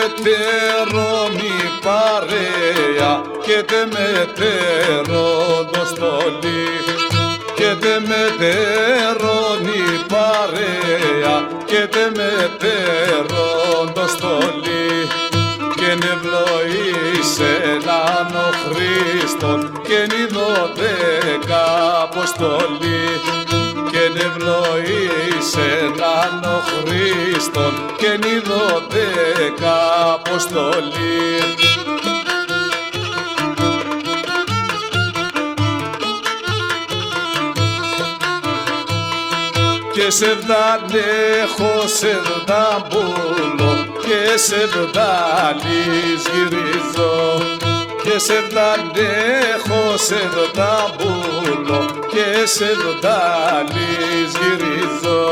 μετερώνει παρέα και τε μετερών το στολί, και τε μετερώνει παρέα και τε μετερών το στολί, και νευλοείσαι ο Χριστόν και νη 12 αποστολή, και νευλοείσαι ο Χριστόν και νη 12 αποστολή. Και σεβδάλεχο σεβδάμπουλο και σεβδάλης γυρίζω, και σεβδάλεχο σεβδάμπουλο και σεβδάλης γυρίζω,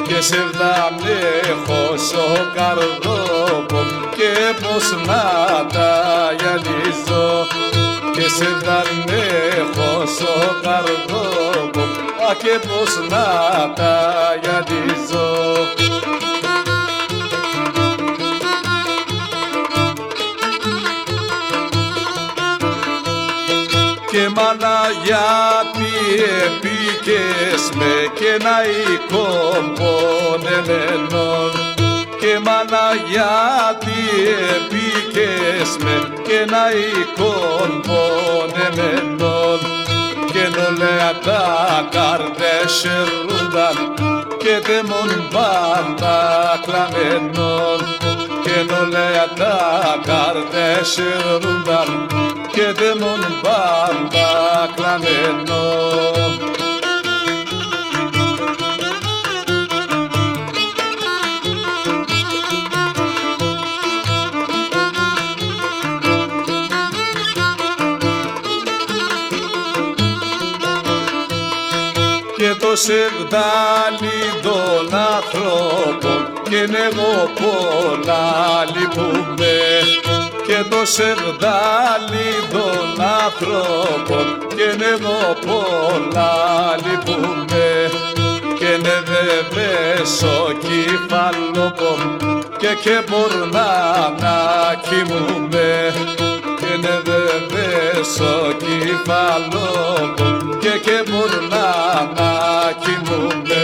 και σεβδάλεχο ο καρδόπο και πως να τα γυαλίζω, και σεβδάλεχο ο καρδόπο και πως να τα γυαλίζω. Και μάνα γιατί επίκες με και να οικομπονεμένον, και μάνα γιατί επίκες με και να οικομπονεμένον, και νολέα τα καρδέσερούνταν και τεμόν πάντα κλαμμένον, και νολέα τα καρδέσερούνταν και τεμόν πάντα κλαμμένον. Και το σεβδάλι των ανθρώπων και εγώ πολλά λυπούμε, και το σεβδάλι των ανθρώπων και εγώ πολλά λυπούμε, και ναι δε βέσω κεφαλόπον και μπορνά να κοιμούμε, και ναι δε βέσω κεφαλόπον και μπορνά να κοιμούμε.